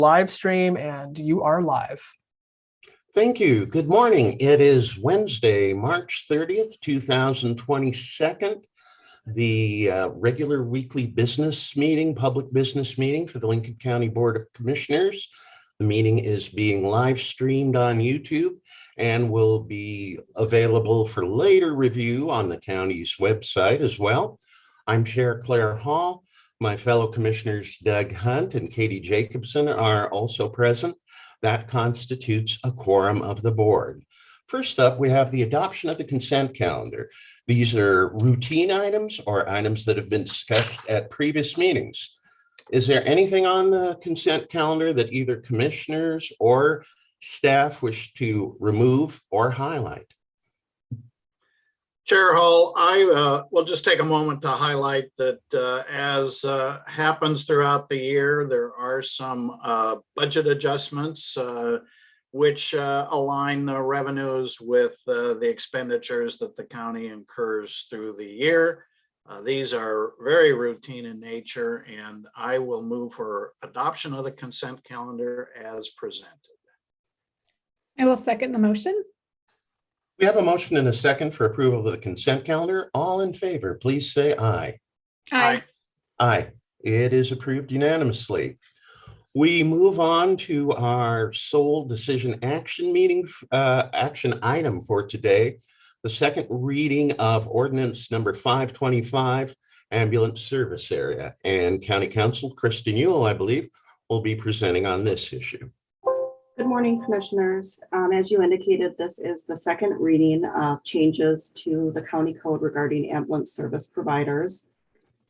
Live stream, and you are live. Thank you. Good morning. It is Wednesday, March 30th, 2022, the regular weekly business meeting, public business meeting for the Lincoln County Board of Commissioners. The meeting is being live streamed on YouTube and will be available for later review on the county's website as well. I'm Chair Claire Hall. My fellow commissioners Doug Hunt and Katie Jacobson are also present. That constitutes a quorum of the board. First up, we have the adoption of the consent calendar. These are routine items or items that have been discussed at previous meetings. Is there anything on the consent calendar that either commissioners or staff wish to remove or highlight? Chair Hall, I will just take a moment to highlight that as happens throughout the year, there are some budget adjustments which align the revenues with the expenditures that the county incurs through the year. These are very routine in nature, and I will move for adoption of the consent calendar as presented. I will second the motion. We have a motion and a second for approval of the consent calendar. All in favor, please say aye. Aye. Aye. It is approved unanimously. We move on to our sole decision action item for today, the second reading of ordinance number 525, ambulance service area. And County Counsel Kristen Ewell, I believe, will be presenting on this issue. Good morning, Commissioners. As you indicated, this is the second reading of changes to the county code regarding ambulance service providers.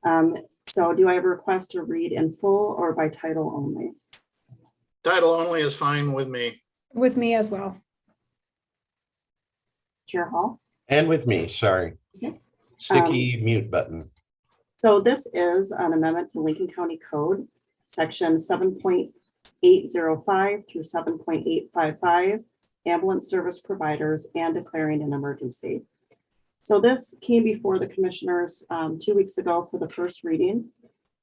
So do I have a request to read in full or by title only? Title only is fine with me. With me as well. Chair Hall? And with me, sorry. Okay. Sticky mute button. So this is an amendment to Lincoln County Code, section 7.805 through 7.855, ambulance service providers and declaring an emergency. So this came before the commissioners 2 weeks ago for the first reading,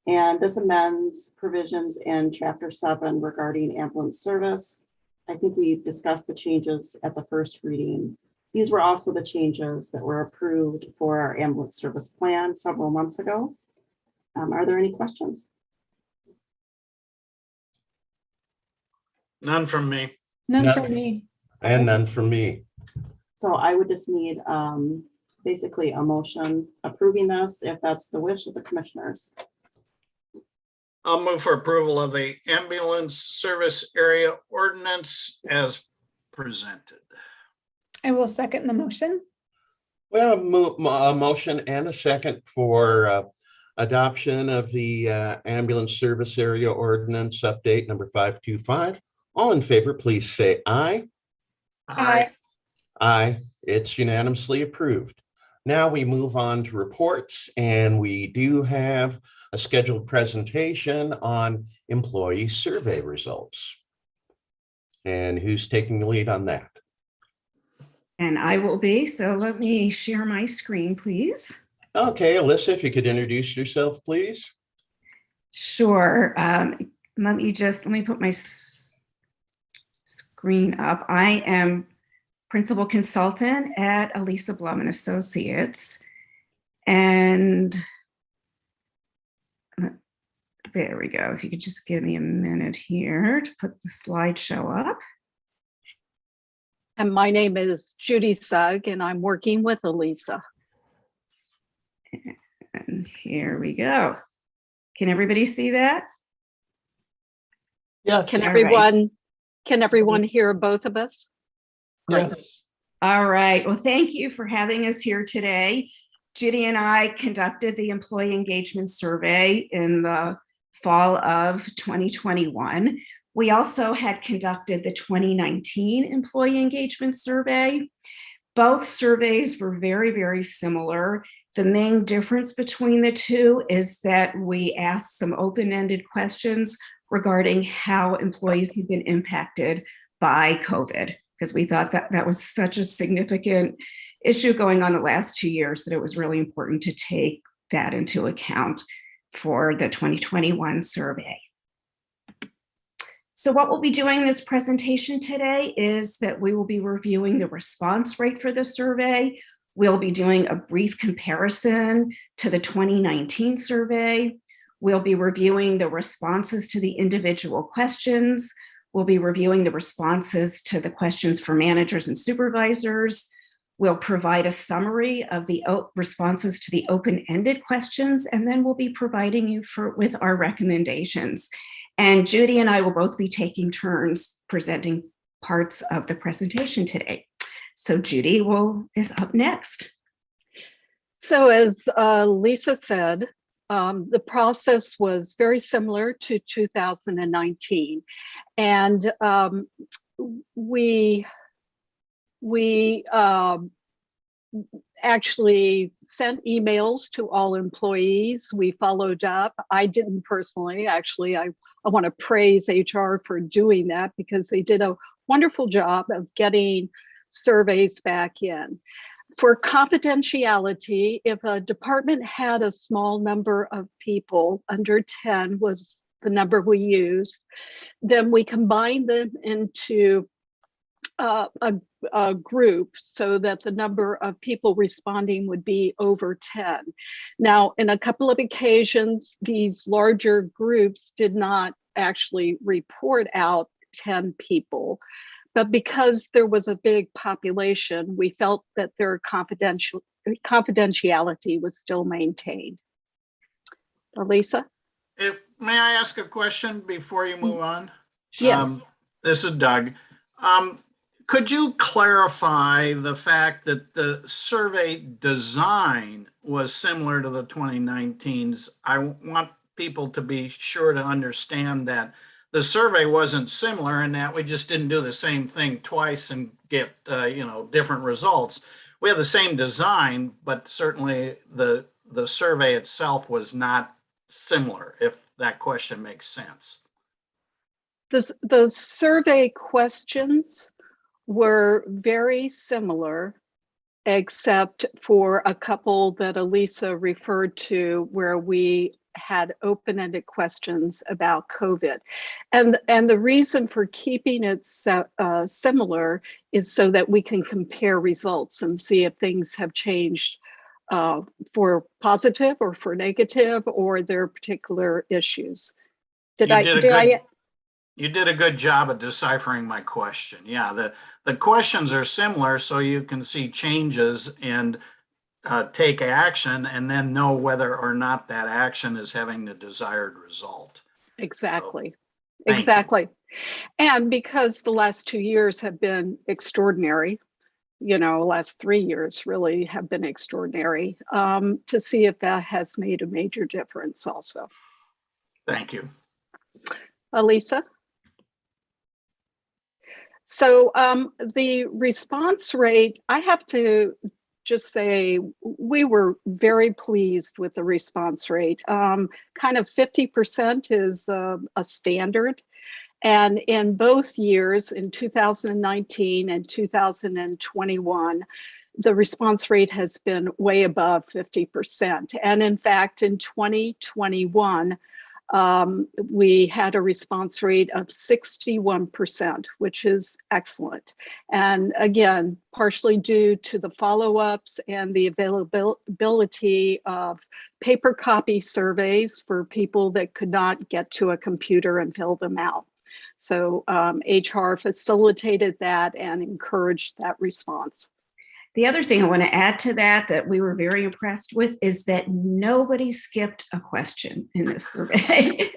and this amends provisions in chapter 7 regarding ambulance service. I think we discussed the changes at the first reading. These were also the changes that were approved for our ambulance service plan several months ago. Are there any questions? None from me. None from me. And none from me. So I would just need basically a motion approving this if that's the wish of the commissioners. I'll move for approval of the ambulance service area ordinance as presented. I will second the motion. Well, a motion and a second for adoption of the ambulance service area ordinance update number 525. All in favor, please say aye. Aye. Aye. It's unanimously approved. Now we move on to reports, and we do have a scheduled presentation on employee survey results. And who's taking the lead on that? And I will be, so let me share my screen, please. Okay, Alyssa, if you could introduce yourself, please. Sure. Let me put my screen up. I am principal consultant at Elisa Blum and Associates. And there we go. If you could just give me a minute here to put the slideshow up. And my name is Judy Sugg, and I'm working with Elisa. And here we go. Can everybody see that? Yes. Can All everyone hear both of us? Yes. All right. Well, thank you for having us here today. Judy and I conducted the employee engagement survey in the fall of 2021. We also had conducted the 2019 employee engagement survey. Both surveys were very, very similar. The main difference between the two is that we asked some open-ended questions regarding how employees have been impacted by COVID, because we thought that that was such a significant issue going on the last 2 years that it was really important to take that into account for the 2021 survey. So what we'll be doing in this presentation today is that we will be reviewing the response rate for the survey. We'll be doing a brief comparison to the 2019 survey. We'll be reviewing the responses to the individual questions. We'll be reviewing the responses to the questions for managers and supervisors. We'll provide a summary of the responses to the open-ended questions, and then we'll be providing you with our recommendations. And Judy and I will both be taking turns presenting parts of the presentation today. So Judy is up next. So as Lisa said, the process was very similar to 2019. And we actually sent emails to all employees. We followed up. I didn't personally, actually. I want to praise HR for doing that because they did a wonderful job of getting surveys back in. For confidentiality, if a department had a small number of people, under 10 was the number we used, then we combined them into a group so that the number of people responding would be over 10. Now, in a couple of occasions, these larger groups did not actually report out 10 people. But because there was a big population, we felt that their confidentiality was still maintained. Lisa? May I ask a question before you move on? Yes. This is Doug. Could you clarify the fact that the survey design was similar to the 2019's? I want people to be sure to understand that the survey wasn't similar in that we just didn't do the same thing twice and get different results. We have the same design, but certainly the survey itself was not similar, if that question makes sense. The survey questions were very similar, except for a couple that Elisa referred to where we had open-ended questions about COVID. And the reason for keeping it similar is so that we can compare results and see if things have changed for positive or for negative or their particular issues. You did a good job of deciphering my question. Yeah, the questions are similar so you can see changes and take action and then know whether or not that action is having the desired result. Exactly. So, exactly. And because the last 2 years have been extraordinary, last 3 years really have been extraordinary, to see if that has made a major difference also. Thank you. Elisa? So the response rate, I have to just say we were very pleased with the response rate. Kind of 50% is a standard. And in both years, in 2019 and 2021, the response rate has been way above 50%. And in fact, in 2021, we had a response rate of 61%, which is excellent. And again, partially due to the follow-ups and the availability of paper copy surveys for people that could not get to a computer and fill them out. So HR facilitated that and encouraged that response. The other thing I want to add to that we were very impressed with is that nobody skipped a question in this survey,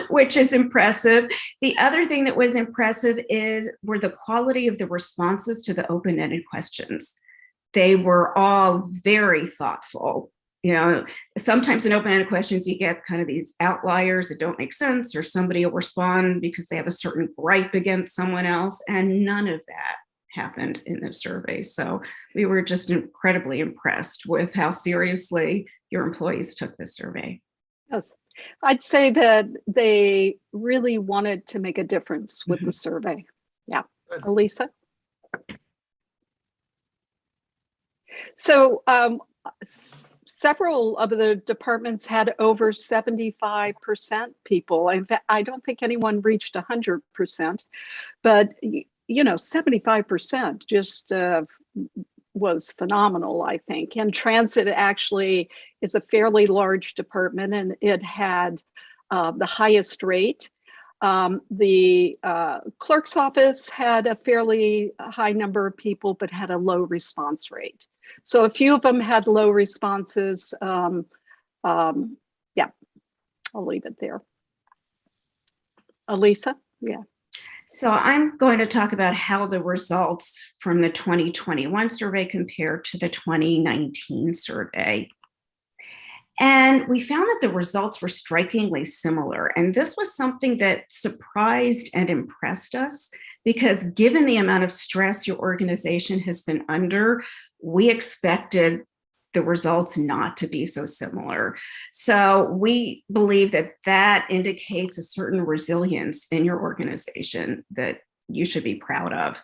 which is impressive. The other thing that was impressive were the quality of the responses to the open-ended questions. They were all very thoughtful. Sometimes in open-ended questions, you get kind of these outliers that don't make sense, or somebody will respond because they have a certain gripe against someone else, and none of that happened in the survey. So we were just incredibly impressed with how seriously your employees took this survey. Yes, I'd say that they really wanted to make a difference with the survey. Yeah, Elisa? So several of the departments had over 75% people. In fact, I don't think anyone reached 100%, but 75% just was phenomenal, I think. And transit actually is a fairly large department, and it had the highest rate. The clerk's office had a fairly high number of people, but had a low response rate. So a few of them had low responses. Yeah, I'll leave it there. Elisa? Yeah. So I'm going to talk about how the results from the 2021 survey compared to the 2019 survey. And we found that the results were strikingly similar. And this was something that surprised and impressed us, because given the amount of stress your organization has been under, we expected the results not to be so similar. So we believe that that indicates a certain resilience in your organization that you should be proud of.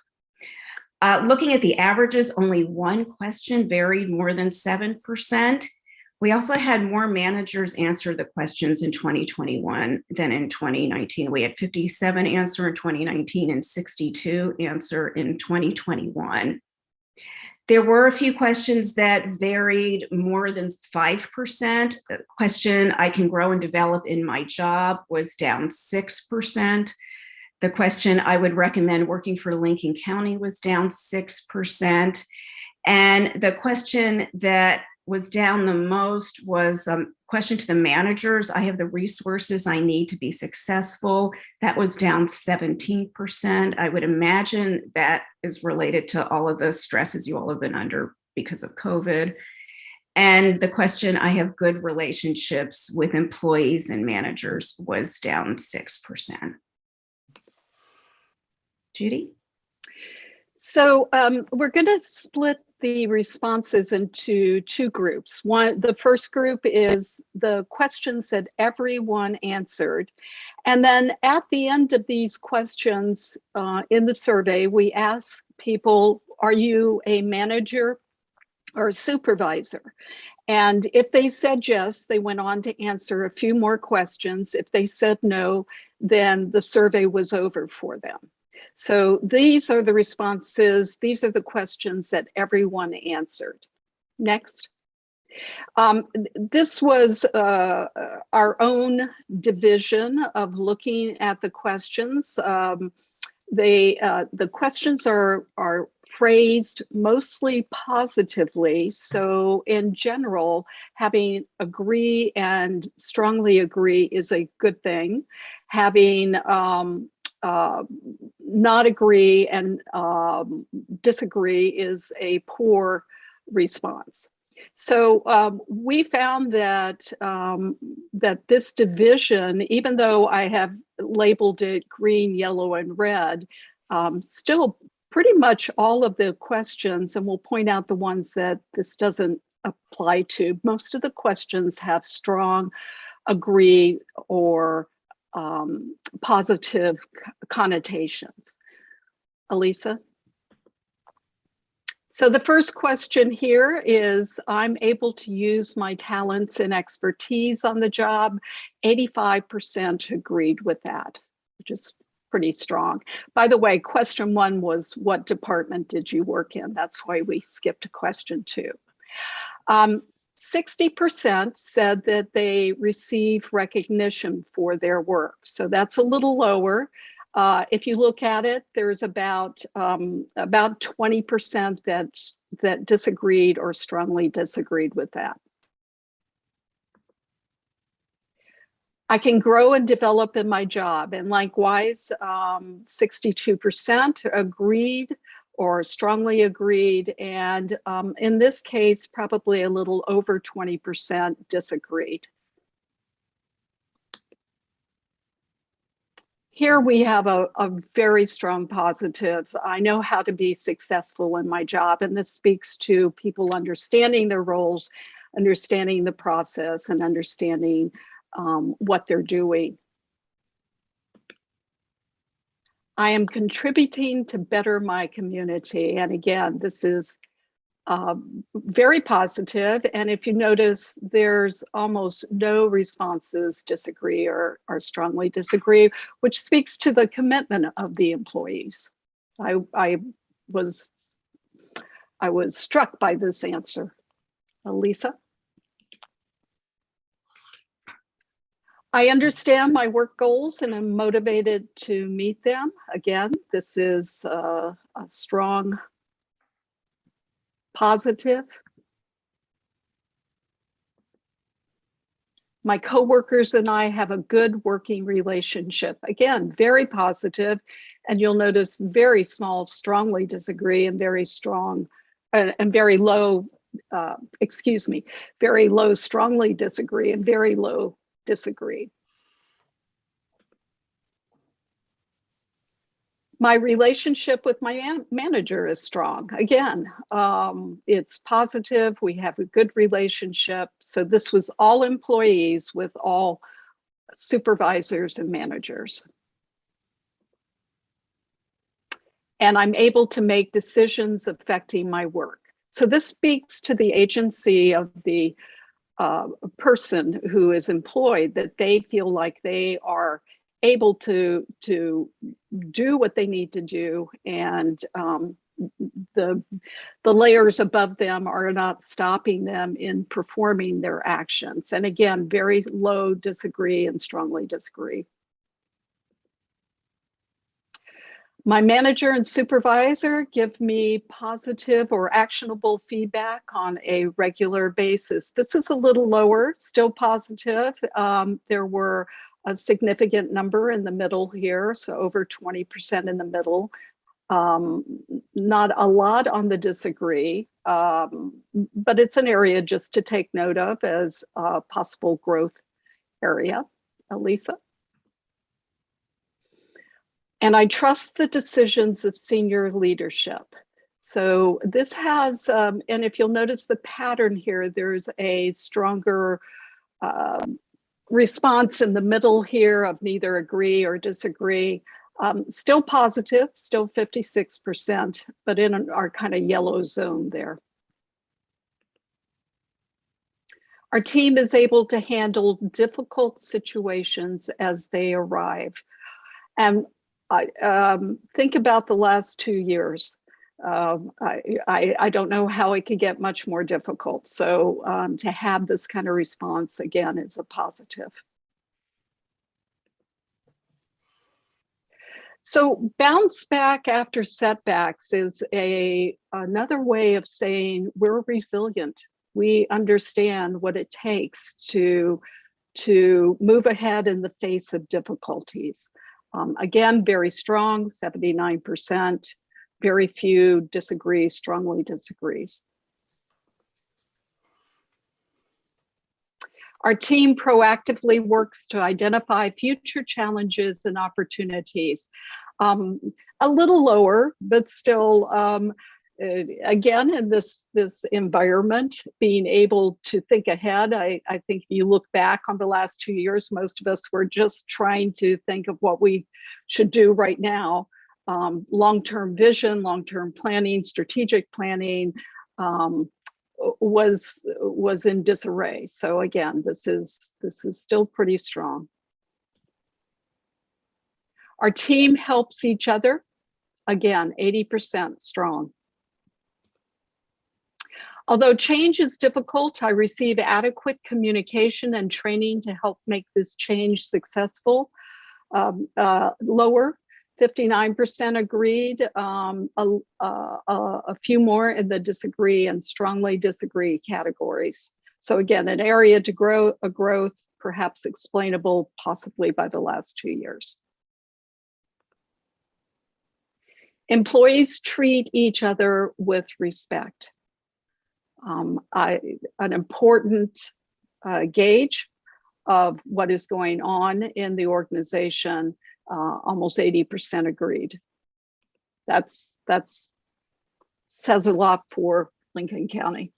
Looking at the averages, only one question varied more than 7%. We also had more managers answer the questions in 2021 than in 2019. We had 57 answer in 2019 and 62 answer in 2021. There were a few questions that varied more than 5%. The question, I can grow and develop in my job, was down 6%. The question, I would recommend working for Lincoln County, was down 6%. And the question that was down the most was a question to the managers, I have the resources I need to be successful. That was down 17%. I would imagine that is related to all of the stresses you all have been under because of COVID. And the question, I have good relationships with employees and managers, was down 6%. Judy? So we're going to split the responses into two groups. The first group is the questions that everyone answered. And then at the end of these questions in the survey, we ask people, are you a manager or a supervisor? And if they said yes, they went on to answer a few more questions. If they said no, then the survey was over for them. So these are the responses. These are the questions that everyone answered. Next. This was our own division of looking at the questions. The questions are phrased mostly positively. So in general, having agree and strongly agree is a good thing. Having not agree and disagree is a poor response. So we found that that this division, even though I have labeled it green, yellow, and red, still pretty much all of the questions, and we'll point out the ones that this doesn't apply to, most of the questions have strong agree or positive connotations. Elisa? So the first question here is, I'm able to use my talents and expertise on the job. 85% agreed with that, which is pretty strong. By the way, question one was, what department did you work in? That's why we skipped to question two. 60% said that they receive recognition for their work. So that's a little lower. If you look at it, there's about 20% that disagreed or strongly disagreed with that. I can grow and develop in my job, and likewise, 62% agreed or strongly agreed, and in this case, probably a little over 20% disagreed. Here we have a very strong positive. I know how to be successful in my job, and this speaks to people understanding their roles, understanding the process, and understanding what they're doing. I am contributing to better my community. And again, this is very positive. And if you notice, there's almost no responses disagree or strongly disagree, which speaks to the commitment of the employees. I was struck by this answer. Lisa? I understand my work goals and I'm motivated to meet them. Again, this is a strong positive. My coworkers and I have a good working relationship. Again, very positive. And you'll notice very small, strongly disagree, and very strong and very low, very low, strongly disagree, and very low disagree. My relationship with my manager is strong. Again, it's positive. We have a good relationship. So this was all employees with all supervisors and managers. And I'm able to make decisions affecting my work. So this speaks to the agency of the person who is employed, that they feel like they are able to do what they need to do, and the layers above them are not stopping them in performing their actions. And again, very low disagree and strongly disagree. My manager and supervisor give me positive or actionable feedback on a regular basis. This is a little lower, still positive. There were a significant number in the middle here, so over 20% in the middle. Not a lot on the disagree, but it's an area just to take note of as a possible growth area. Elisa? And I trust the decisions of senior leadership. So this has, and if you'll notice the pattern here, there's a stronger response in the middle here of neither agree or disagree. Still positive, still 56%, but in our kind of yellow zone there. Our team is able to handle difficult situations as they arrive. And think about the last 2 years. I don't know how it could get much more difficult. So to have this kind of response, again, is a positive. So bounce back after setbacks is another way of saying we're resilient. We understand what it takes to move ahead in the face of difficulties. Again, very strong, 79%. Very few disagree, strongly disagrees. Our team proactively works to identify future challenges and opportunities. A little lower, but still, again, in this environment, being able to think ahead. I think if you look back on the last 2 years, most of us were just trying to think of what we should do right now. Long-term vision, long-term planning, strategic planning was in disarray. So again, this is still pretty strong. Our team helps each other. Again, 80% strong. Although change is difficult, I receive adequate communication and training to help make this change successful. Lower, 59% agreed, a few more in the disagree and strongly disagree categories. So again, an area to grow, a growth perhaps explainable possibly by the last 2 years. Employees treat each other with respect. An important gauge of what is going on in the organization, almost 80% agreed. That's says a lot for Lincoln County.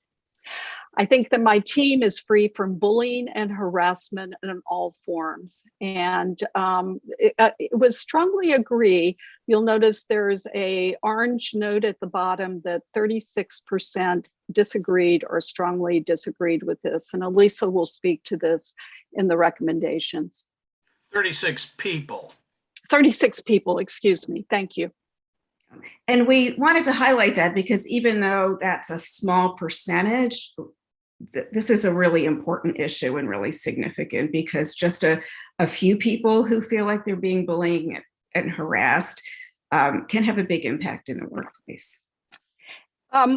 I think that my team is free from bullying and harassment in all forms. And it was strongly agree. You'll notice there's a orange note at the bottom that 36% disagreed or strongly disagreed with this. And Elisa will speak to this in the recommendations. 36 people. 36 people, excuse me. Thank you. And we wanted to highlight that because even though that's a small percentage, this is a really important issue and really significant, because just a few people who feel like they're being bullied and harassed can have a big impact in the workplace.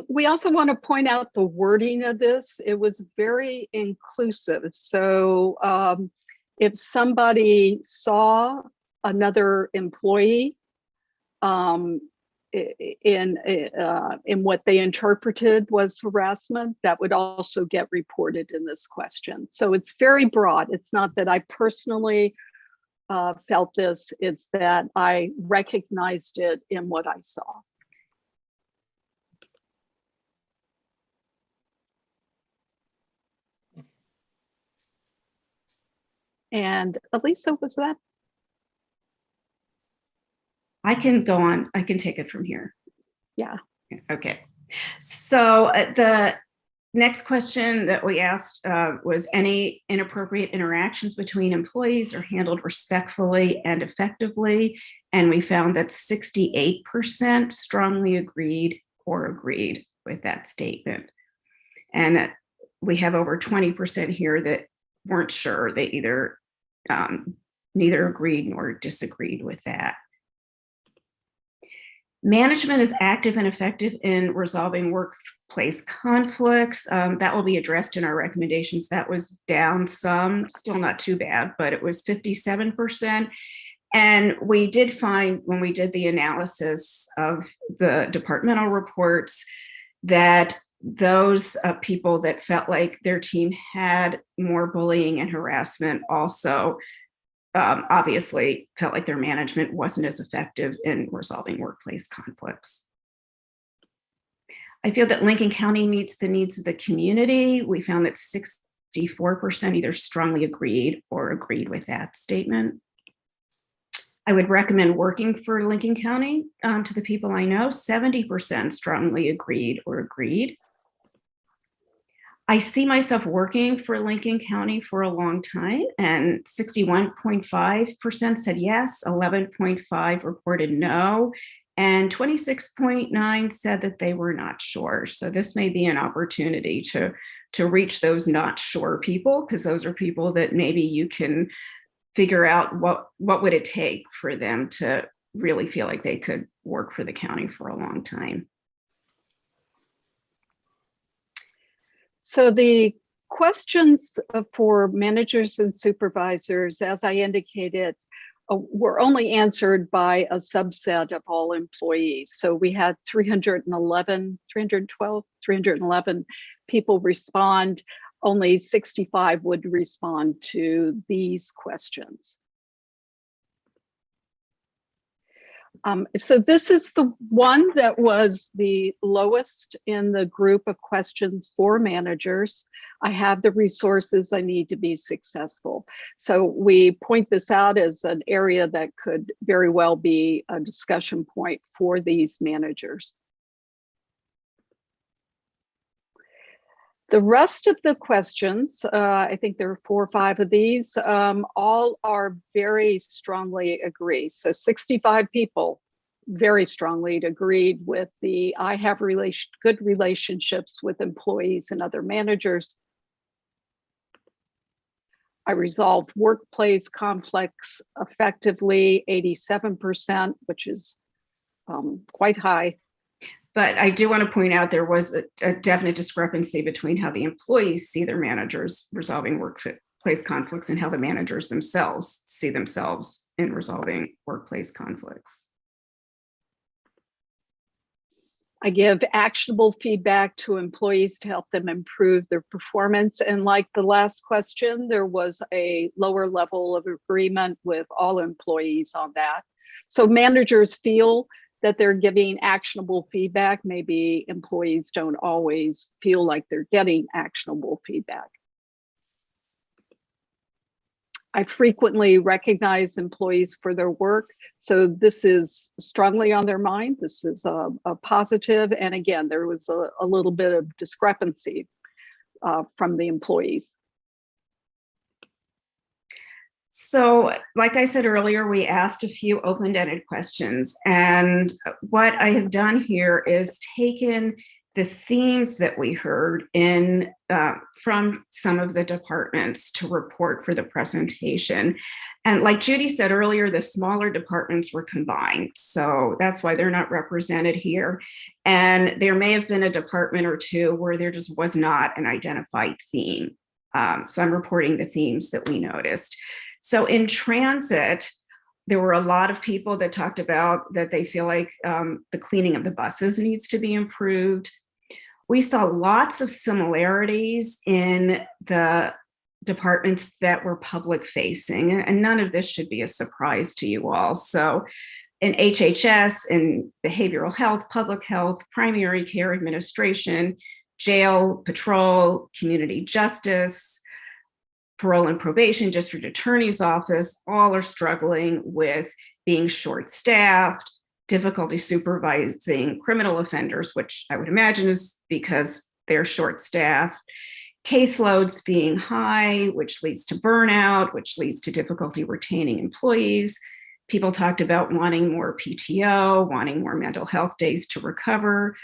We also want to point out the wording of this. It was very inclusive. So if somebody saw another employee in what they interpreted was harassment, that would also get reported in this question. So it's very broad. It's not that I personally felt this, it's that I recognized it in what I saw. And Elisa, was that? I can go on. I can take it from here. Yeah. Okay. So the next question that we asked was, any inappropriate interactions between employees are handled respectfully and effectively. And we found that 68% strongly agreed or agreed with that statement. And we have over 20% here that weren't sure. They either neither agreed nor disagreed with that. Management is active and effective in resolving workplace conflicts. That will be addressed in our recommendations. That was down some, still not too bad, but it was 57%. And we did find, when we did the analysis of the departmental reports, that those people that felt like their team had more bullying and harassment also obviously felt like their management wasn't as effective in resolving workplace conflicts. I feel that Lincoln County meets the needs of the community. We found that 64% either strongly agreed or agreed with that statement. I would recommend working for Lincoln County to the people I know. 70% strongly agreed or agreed. I see myself working for Lincoln County for a long time, and 61.5% said yes, 11.5% reported no, and 26.9% said that they were not sure. So this may be an opportunity to reach those not sure people, because those are people that maybe you can figure out what would it take for them to really feel like they could work for the county for a long time. So the questions for managers and supervisors, as I indicated, were only answered by a subset of all employees. So we had 311 people respond. Only 65 would respond to these questions. So this is the one that was the lowest in the group of questions for managers. I have the resources I need to be successful. So we point this out as an area that could very well be a discussion point for these managers. The rest of the questions, I think there are 4 or 5 of these, all are very strongly agree. So 65 people very strongly agreed with the, I have good relationships with employees and other managers. I resolve workplace conflicts effectively, 87%, which is quite high. But I do want to point out there was a definite discrepancy between how the employees see their managers resolving workplace conflicts and how the managers themselves see themselves in resolving workplace conflicts. I give actionable feedback to employees to help them improve their performance. And like the last question, there was a lower level of agreement with all employees on that. So managers feel that they're giving actionable feedback. Maybe employees don't always feel like they're getting actionable feedback. I frequently recognize employees for their work. So this is strongly on their mind. This is a positive. And again, there was a little bit of discrepancy from the employees. So, like I said earlier, we asked a few open-ended questions. And what I have done here is taken the themes that we heard from some of the departments to report for the presentation. And like Judy said earlier, the smaller departments were combined. So that's why they're not represented here. And there may have been a department or two where there just was not an identified theme. So I'm reporting the themes that we noticed. So in transit, there were a lot of people that talked about that they feel like the cleaning of the buses needs to be improved. We saw lots of similarities in the departments that were public facing, and none of this should be a surprise to you all. So in HHS, in behavioral health, public health, primary care administration, jail, patrol, community justice, parole and probation, district attorney's office, all are struggling with being short-staffed, difficulty supervising criminal offenders, which I would imagine is because they're short-staffed, caseloads being high, which leads to burnout, which leads to difficulty retaining employees. People talked about wanting more PTO, wanting more mental health days to recover.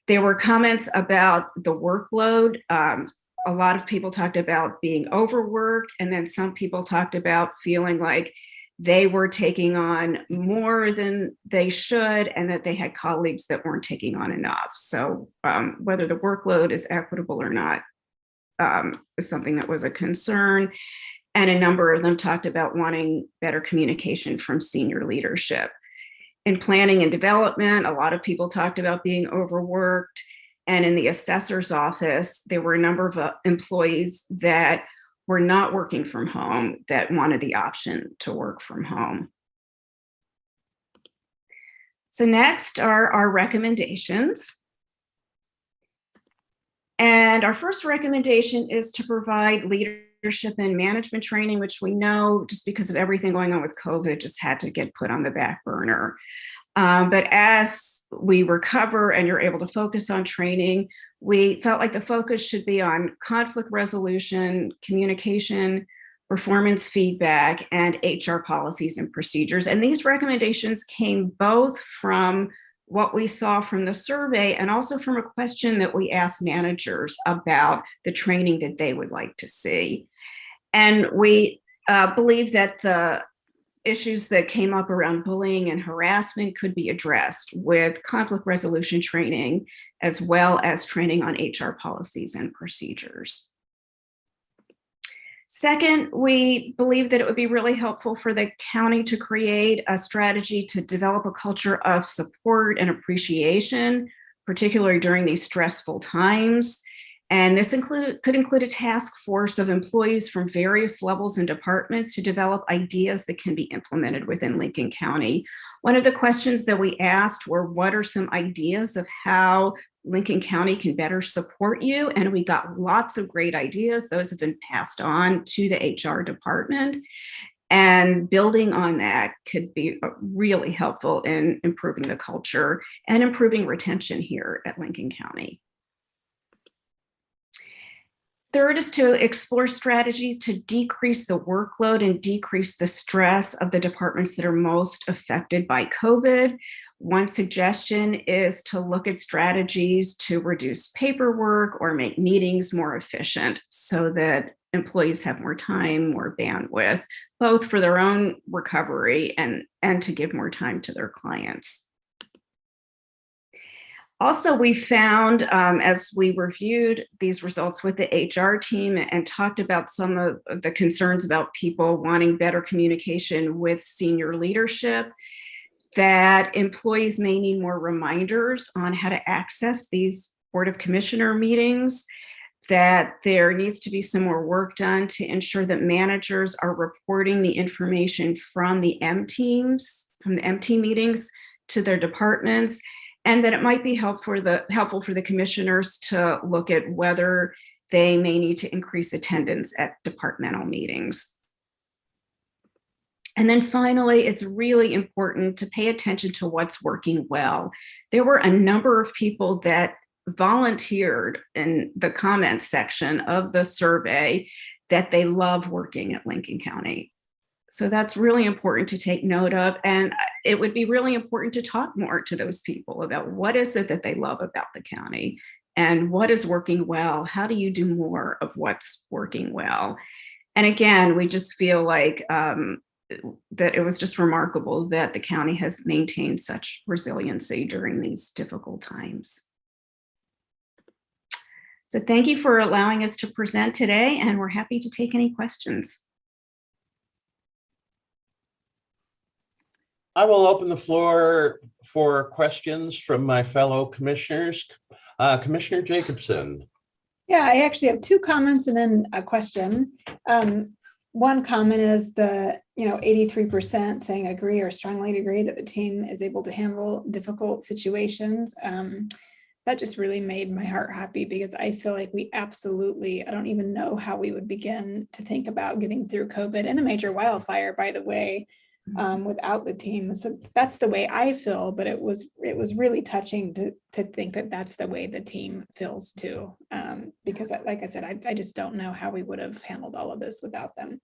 There were comments about the workload. A lot of people talked about being overworked, and then some people talked about feeling like they were taking on more than they should and that they had colleagues that weren't taking on enough. So whether the workload is equitable or not is something that was a concern. And a number of them talked about wanting better communication from senior leadership. In planning and development, a lot of people talked about being overworked. And in the assessor's office, there were a number of employees that were not working from home that wanted the option to work from home. So next are our recommendations. And our first recommendation is to provide leadership and management training, which we know just because of everything going on with COVID just had to get put on the back burner. But as we recover and you're able to focus on training, we felt like the focus should be on conflict resolution, communication, performance feedback, and HR policies and procedures. And these recommendations came both from what we saw from the survey and also from a question that we asked managers about the training that they would like to see. And we believe that the issues that came up around bullying and harassment could be addressed with conflict resolution training, as well as training on HR policies and procedures. Second, we believe that it would be really helpful for the county to create a strategy to develop a culture of support and appreciation, particularly during these stressful times. And this could include a task force of employees from various levels and departments to develop ideas that can be implemented within Lincoln County. One of the questions that we asked were, what are some ideas of how Lincoln County can better support you? And we got lots of great ideas. Those have been passed on to the HR department. And building on that could be really helpful in improving the culture and improving retention here at Lincoln County. Third is to explore strategies to decrease the workload and decrease the stress of the departments that are most affected by COVID. One suggestion is to look at strategies to reduce paperwork or make meetings more efficient so that employees have more time, more bandwidth, both for their own recovery and to give more time to their clients. Also, we found, as we reviewed these results with the HR team and talked about some of the concerns about people wanting better communication with senior leadership, that employees may need more reminders on how to access these Board of Commissioner meetings, that there needs to be some more work done to ensure that managers are reporting the information from the M teams, from the MT meetings to their departments, and that it might be helpful for the commissioners to look at whether they may need to increase attendance at departmental meetings. And then finally, it's really important to pay attention to what's working well. There were a number of people that volunteered in the comments section of the survey that they love working at Lincoln County. So that's really important to take note of. And it would be really important to talk more to those people about what is it that they love about the county and what is working well. How do you do more of what's working well? And again, we just feel like that it was just remarkable that the county has maintained such resiliency during these difficult times. So thank you for allowing us to present today, and we're happy to take any questions. I will open the floor for questions from my fellow commissioners. Commissioner Jacobson. Yeah, I actually have two comments and then a question. One comment is the 83% saying agree or strongly agree that the team is able to handle difficult situations. That just really made my heart happy, because I feel like we absolutely, I don't even know how we would begin to think about getting through COVID and a major wildfire, by the way, without the team. So that's the way I feel, but it was really touching to think that that's the way the team feels too. Because like I said, I just don't know how we would have handled all of this without them.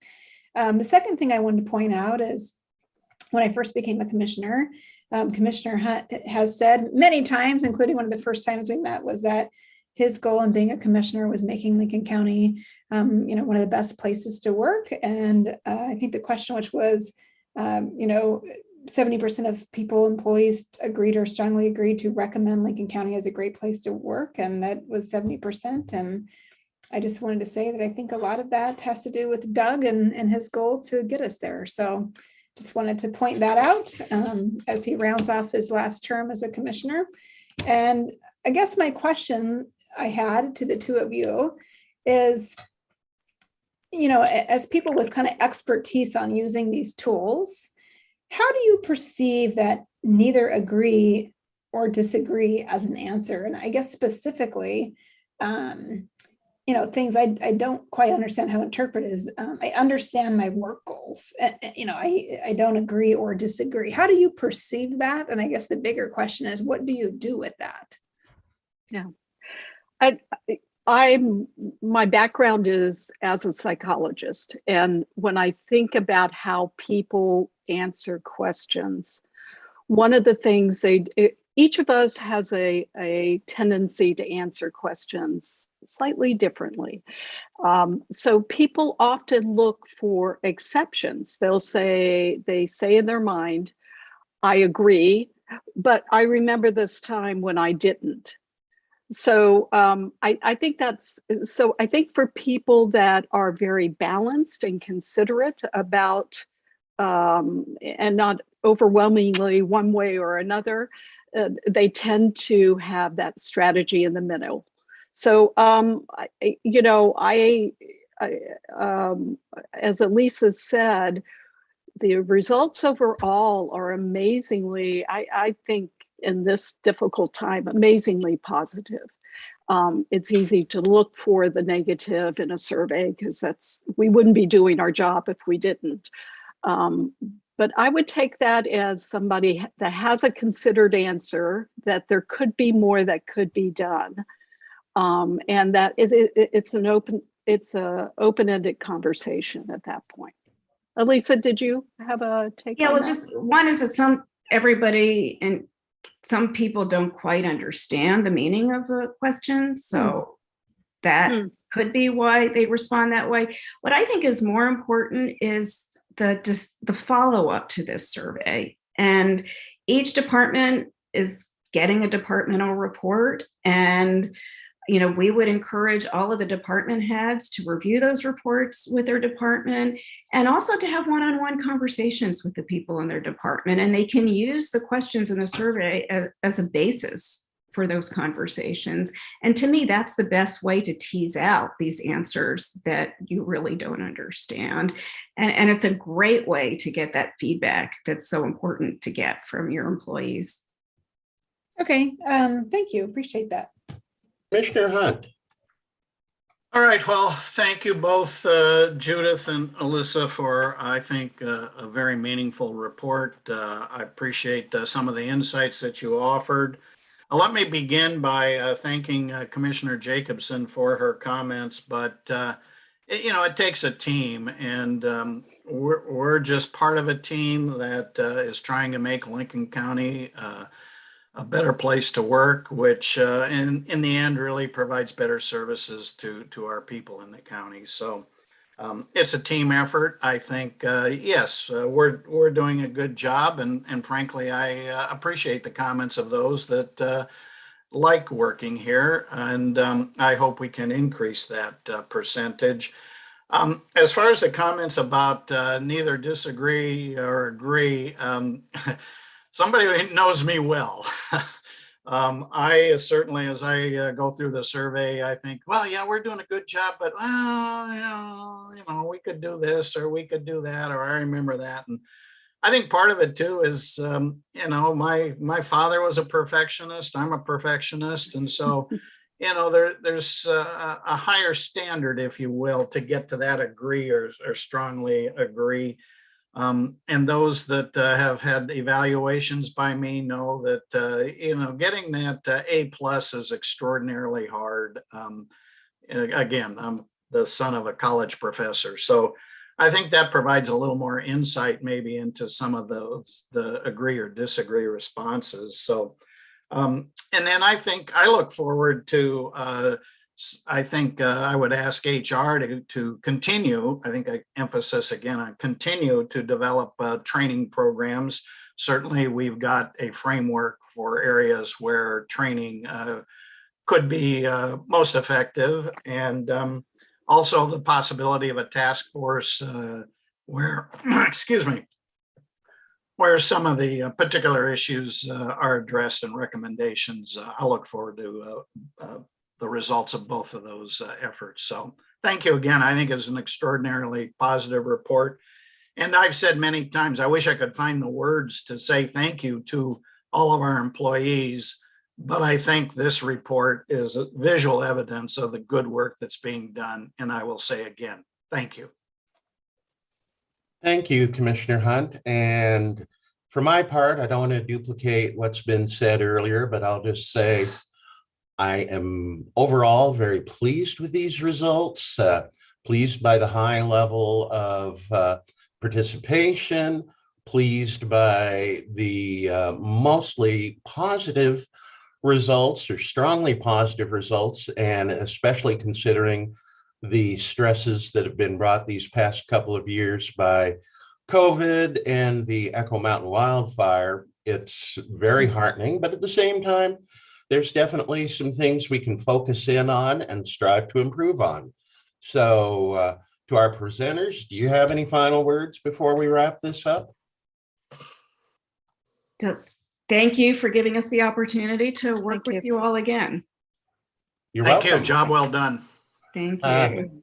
The second thing I wanted to point out is when I first became a commissioner, Commissioner Hunt has said many times, including one of the first times we met, was that his goal in being a commissioner was making Lincoln County, one of the best places to work. And I think the question, which was, 70% of employees agreed or strongly agreed to recommend Lincoln County as a great place to work. And that was 70%. And I just wanted to say that I think a lot of that has to do with Doug and his goal to get us there. So just wanted to point that out as he rounds off his last term as a commissioner. And I guess my question I had to the two of you is, as people with kind of expertise on using these tools, how do you perceive that neither agree or disagree as an answer? And I guess specifically, things I don't quite understand how to interpret is, I understand my work goals. I don't agree or disagree. How do you perceive that? And I guess the bigger question is, what do you do with that? Yeah. My background is as a psychologist. And when I think about how people answer questions, one of the things each of us has a tendency to answer questions slightly differently. So people often look for exceptions. They say in their mind, I agree, but I remember this time when I didn't. So I think I think for people that are very balanced and considerate about and not overwhelmingly one way or another, they tend to have that strategy in the middle. So as Elisa said, the results overall are amazingly, I think, in this difficult time, amazingly positive. It's easy to look for the negative in a survey because we wouldn't be doing our job if we didn't. But I would take that as somebody that has a considered answer, that there could be more that could be done, and that it's an open-ended conversation at that point. Elisa, did you have a take? Yeah, on well, that? just one is that everybody and some people don't quite understand the meaning of a question. So that could be why they respond that way. What I think is more important is the follow-up to this survey. And each department is getting a departmental report. And we would encourage all of the department heads to review those reports with their department and also to have one-on-one conversations with the people in their department. And they can use the questions in the survey as a basis for those conversations. And to me, that's the best way to tease out these answers that you really don't understand. And it's a great way to get that feedback that's so important to get from your employees. Okay, thank you. Appreciate that. Commissioner Hunt. All right, well, thank you both, Judith and Alyssa, for, I think, a very meaningful report. I appreciate some of the insights that you offered. Let me begin by thanking Commissioner Jacobson for her comments, but it takes a team, and we're just part of a team that is trying to make Lincoln County a better place to work, which in the end really provides better services to our people in the county. So it's a team effort. I think, yes, we're doing a good job. And frankly, I appreciate the comments of those that like working here. And I hope we can increase that percentage. As far as the comments about neither disagree or agree, somebody who knows me well. I certainly, as I go through the survey, I think, well, yeah, we're doing a good job, but we could do this or we could do that, or I remember that. And I think part of it too is, my father was a perfectionist. I'm a perfectionist, and so, there's a higher standard, if you will, to get to that agree or strongly agree. And those that have had evaluations by me know that, getting that A+ is extraordinarily hard. Again, I'm the son of a college professor. So I think that provides a little more insight maybe into some of the agree or disagree responses. So, and then I think I look forward to I would ask HR to continue. I think I emphasis again on continue to develop training programs. Certainly, we've got a framework for areas where training could be most effective, and also the possibility of a task force where, excuse me, where some of the particular issues are addressed and recommendations. I'll look forward to the results of both of those efforts. So thank you again. I think it's an extraordinarily positive report. And I've said many times, I wish I could find the words to say thank you to all of our employees, but I think this report is visual evidence of the good work that's being done. And I will say again, thank you. Thank you, Commissioner Hunt. And for my part, I don't want to duplicate what's been said earlier, but I'll just say I am overall very pleased with these results, pleased by the high level of participation, pleased by the mostly positive results or strongly positive results, and especially considering the stresses that have been brought these past couple of years by COVID and the Echo Mountain wildfire. It's very heartening, but at the same time, there's definitely some things we can focus in on and strive to improve on. So to our presenters, do you have any final words before we wrap this up? Just thank you for giving us the opportunity to work with you all again. You're Thank welcome. you. Job well done. Thank you.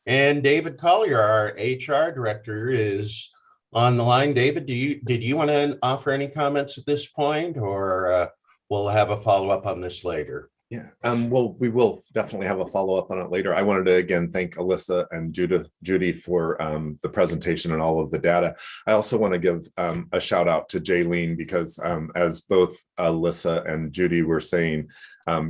And David Collier, our HR director, is on the line. David, did you want to offer any comments at this point, or we'll have a follow-up on this later? Yeah, well, we will definitely have a follow-up on it later. I wanted to again thank Alyssa and Judy for the presentation and all of the data. I also want to give a shout out to Jaylene, because as both Alyssa and Judy were saying,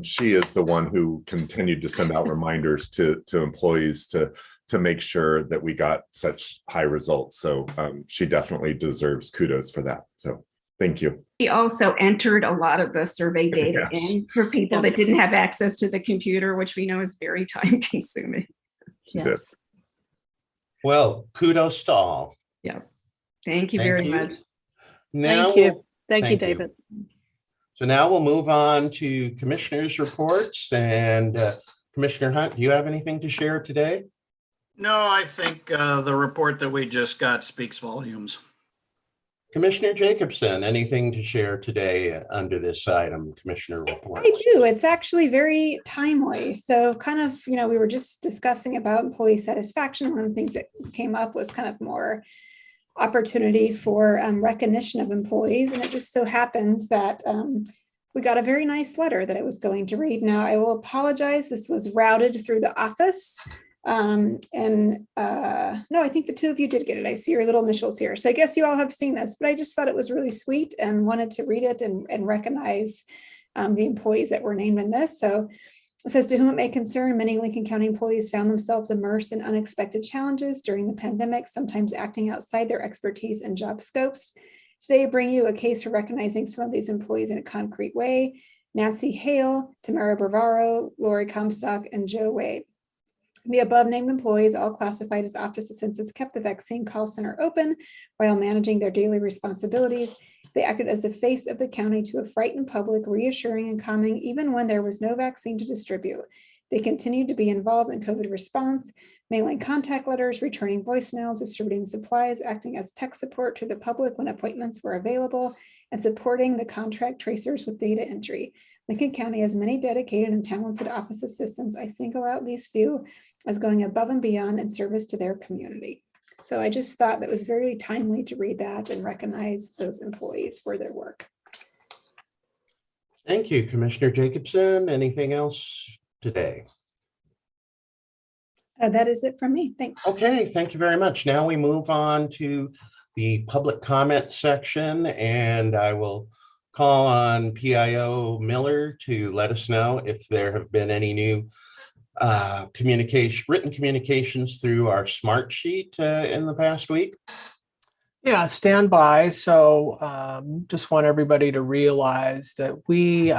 she is the one who continued to send out reminders to employees to make sure that we got such high results. So she definitely deserves kudos for that. So thank you. He also entered a lot of the survey data Yes. in for people that didn't have access to the computer, which we know is very time consuming. Yes. Well, kudos to all. Yeah. Thank you very much. Now, Thank you. Thank you, thank you. David. So now we'll move on to commissioners' reports. And Commissioner Hunt, do you have anything to share today? No, I think the report that we just got speaks volumes. Commissioner Jacobson, anything to share today under this item, Commissioner Report? I do. It's actually very timely. So kind of, we were just discussing about employee satisfaction. One of the things that came up was kind of more opportunity for recognition of employees. And it just so happens that we got a very nice letter that I was going to read. Now, I will apologize. This was routed through the office. No, I think the two of you did get it. I see your little initials here. So I guess you all have seen this, but I just thought it was really sweet and wanted to read it and recognize the employees that were named in this. So it says, to whom it may concern, many Lincoln County employees found themselves immersed in unexpected challenges during the pandemic, sometimes acting outside their expertise and job scopes. Today, I bring you a case for recognizing some of these employees in a concrete way. Nancy Hale, Tamara Bravaro, Lori Comstock, and Joe Wade. The above named employees, all classified as office assistants, kept the vaccine call center open while managing their daily responsibilities. They acted as the face of the county to a frightened public, reassuring and calming even when there was no vaccine to distribute. They continued to be involved in COVID response, mailing contact letters, returning voicemails, distributing supplies, acting as tech support to the public when appointments were available, and supporting the contract tracers with data entry. Lincoln County has many dedicated and talented office assistants. I single out these few as going above and beyond in service to their community. So I just thought that was very timely to read that and recognize those employees for their work. Thank you, Commissioner Jacobson. Anything else today? That is it from me. Thanks. Okay, thank you very much. Now we move on to the public comment section, and I will call on PIO Miller to let us know if there have been any new written communications through our smart sheet in the past week. Yeah, stand by. So just want everybody to realize that we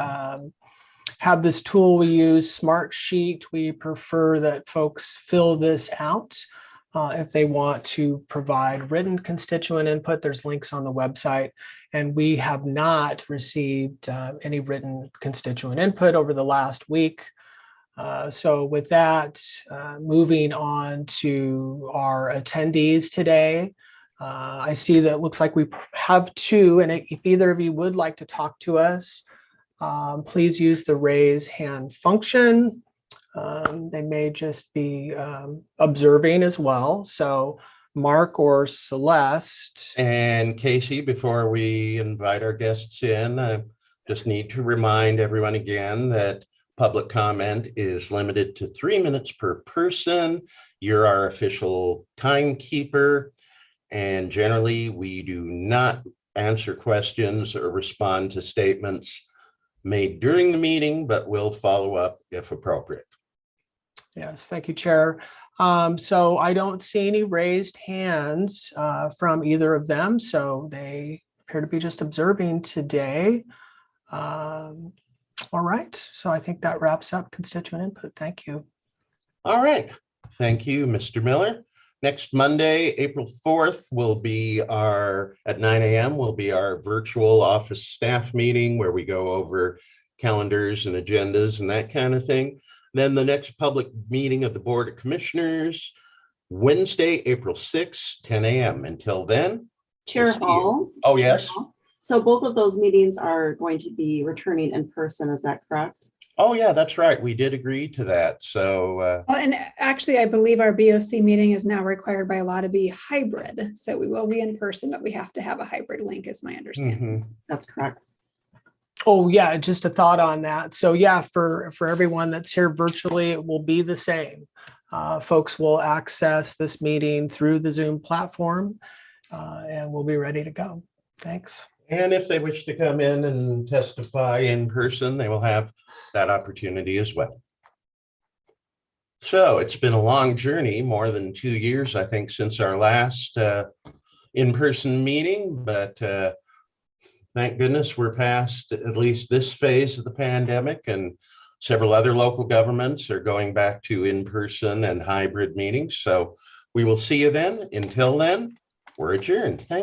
have this tool we use, Smart Sheet. We prefer that folks fill this out if they want to provide written constituent input. There's links on the website, and we have not received any written constituent input over the last week. So with that, moving on to our attendees today, I see that it looks like we have two, and if either of you would like to talk to us, please use the raise hand function. They may just be observing as well. So Mark or Celeste. And Casey, before we invite our guests in, I just need to remind everyone again that public comment is limited to 3 minutes per person. You're our official timekeeper. And generally, we do not answer questions or respond to statements made during the meeting, but will follow up if appropriate. Yes, thank you, Chair. So I don't see any raised hands from either of them, so they appear to be just observing today. All right, so I think that wraps up constituent input. Thank you. All right, thank you, Mr. Miller. Next Monday, April 4th, will be at 9 a.m. will be our virtual office staff meeting where we go over calendars and agendas and that kind of thing. Then the next public meeting of the Board of Commissioners, Wednesday, April 6th, 10 a.m. Until then. Chair Hall. Oh, yes. Chair Hall. So both of those meetings are going to be returning in person. Is that correct? Oh, yeah, that's right. We did agree to that. So. Well, and actually, I believe our BOC meeting is now required by law to be hybrid. So we will be in person, but we have to have a hybrid link, is my understanding. That's correct. Oh, yeah, just a thought on that. So yeah, for everyone that's here virtually, it will be the same. Folks will access this meeting through the Zoom platform, and we'll be ready to go. Thanks. And if they wish to come in and testify in person, they will have that opportunity as well. So it's been a long journey, more than 2 years, I think, since our last in-person meeting, but thank goodness we're past at least this phase of the pandemic, and several other local governments are going back to in-person and hybrid meetings. So we will see you then. Until then, we're adjourned. Thank you.